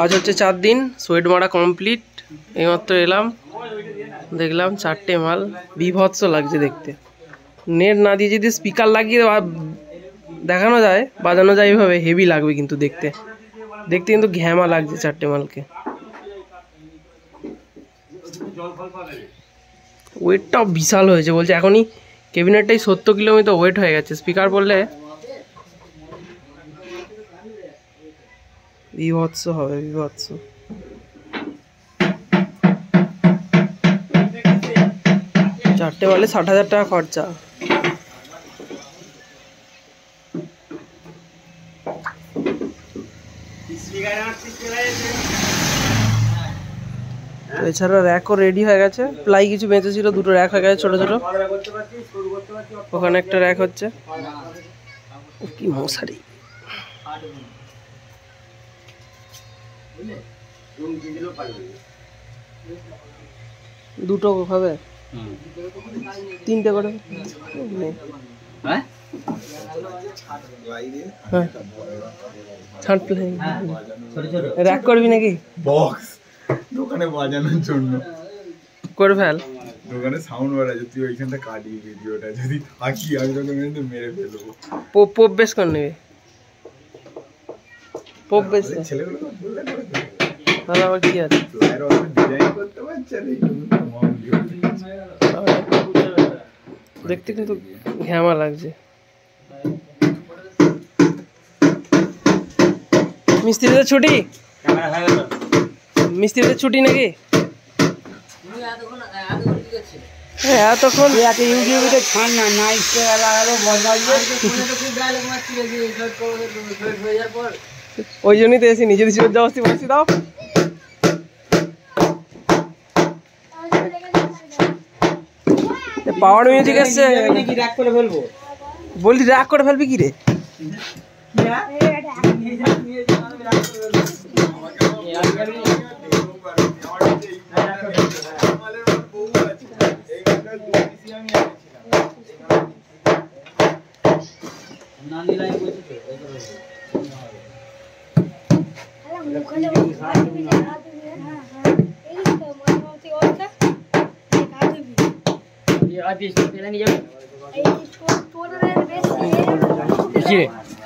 আজ হচ্ছে 4 দিন সোয়েট মারা কমপ্লিট। এইমাত্র এলাম, দেখলাম 4টে মাল, বিভৎস লাগছে দেখতে। নেট না দিয়ে যদি স্পিকার লাগিয়ে দেখানো যায়, বাজানো যায় এইভাবে, হেভি লাগবে কিন্তু দেখতে দেখতে কিন্তু ঘ্যামা লাগছে 4টে মালকে। ওয়েটটাও বিশাল হয়েছে, বলছে এখনই ক্যাবিনেটটাই 70 কিলোমিটার ওয়েট হয়ে গেছে। স্পিকার বললে বিভৎস হবে, বিভৎস। চারটে মালে 60,000 টাকা খরচা। এছাড়া র্যাকও রেডি হয়ে গেছে, প্লাই কিছু বেঁচে ছিল, 2টো র্যাক হয়ে গেছে ছোট ছোট। ওখানে একটা র্যাক হচ্ছে। কি মশারি! দুটো হবে, 3টে করে। হ্যাঁ, র্যাক করবি নাকি? বক্স দোকানে বাজানোর জন্য করে ফেল। দোকানে সাউন্ড বার আছে, তুই ওইখানটা কাটি ভিডিওটা। যদি থাকি আমি তোকে মেরে ফেলবো। পপ বেস করে নেবে, পপ বেস। ছেলেগুলো তাহলে আবার কি আছে, ডিজাইন করতে পারছে না। দেখতে কিন্তু ঘ্যামা লাগছে। মিস্ত্রিদের ছুটি, মিস্ত্রিদের ছুটি নাকি? হ্যাঁ, এতক্ষণ ইউটিউবে ছাড় না, নাইট লাগালো, ওই জন্যই তো এসে নিজে নিজের জবস্তি বসি। দাও পাওয়ার মিউজিক এসছে নাকি? র্যাক করে ফেলবো বললি, র্যাক করে ফেলবি কি রে?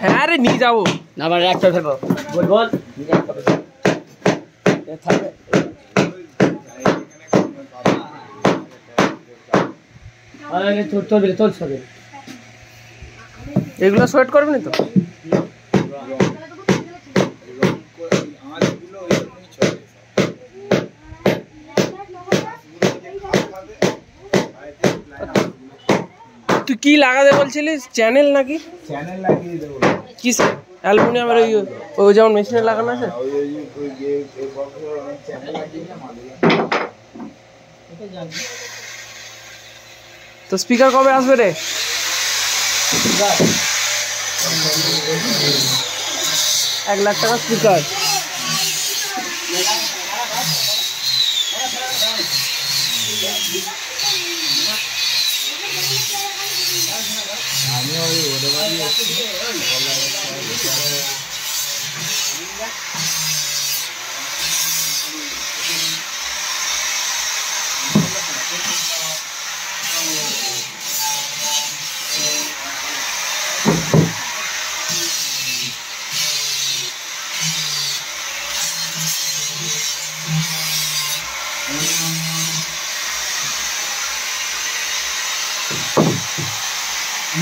হ্যাঁ রে, নিয়ে যাবো না, আবার র্যাক করে ফেলবো। বল বল, এগুলো সোয়েট করবি না তো? তুই কি লাগাতে বলছিলিস? চ্যানেল নাকি? চ্যানেল লাগিয়ে দেবো। কিসে? অ্যালুমিনিয়ামের ওই যেমন মেশিনে লাগানো আছে। তো স্পিকার কবে আসবে রে? 1 লাখ টাকা স্পিকার।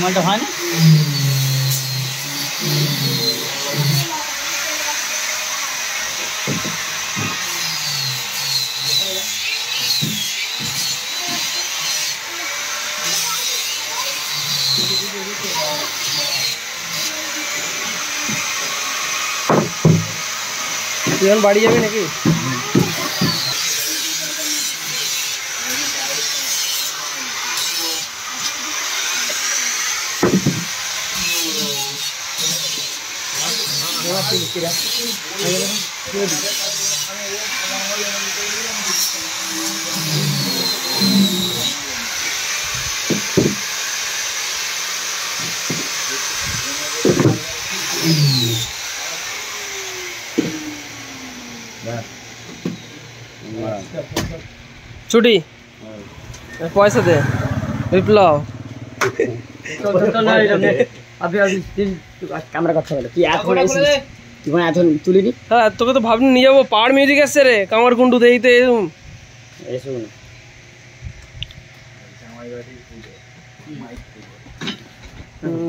মালটা হয় না। তুই এখন বাড়ি যাবি নাকি? ছুটি পয়সা দে বিপ্লব। ক্যামেরা কথা বলে তুই এখন এসেছিস, তুই মানে এখন তুলিনি। হ্যাঁ তোকে তো ভাবনি নিয়ে যাবো, পাহাড় মিউজিক এসছে রে কামার কুন্ডুতে, এই তো এরকম এসো না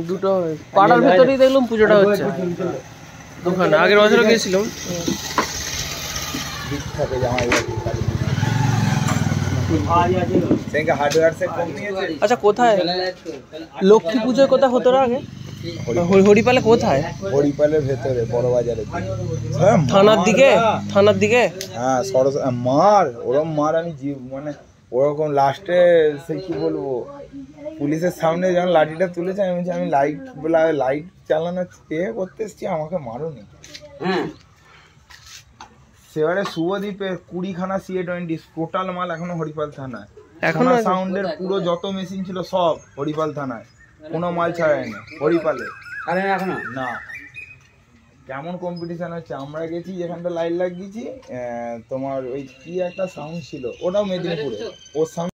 দুটো পাড়ার ভেতরেই দেখলাম পুজোটা হচ্ছে দোকানে। আগের বছরও গেছিলাম। আচ্ছা কোথায় লক্ষ্মী পুজোর কথা হতো না আগে? হরিপালে কোথায়? হরিপালের ভেতরে বড় বাজারে থানার দিকে? থানার দিকে হ্যাঁ সরস মার ওরকম মার আমি মানে ওরকম লাস্টে সে কি বলবো পুলিশের সামনে যখন লাঠিটা তুলেছে আমি বলছি আমি লাইট চালানো পেয়ে করতে এসছি, আমাকে মারুনি। সেবারে শুভদ্বীপে 20খানা CA-20 টোটাল মাল এখনো হরিপাল থানায়। এখনো সাউন্ডের পুরো যত মেশিন ছিল সব হরিপাল থানায়, কোনো মাল ছাড়ায়নি হরিপালে। না কেমন কম্পিটিশন হচ্ছে, আমরা গেছি যেখানটা লাইট লাগিয়েছি তোমার ওই কি একটা সাউন্ড ছিল ওটাও মেদিনীপুরে, ওর সাউন্ড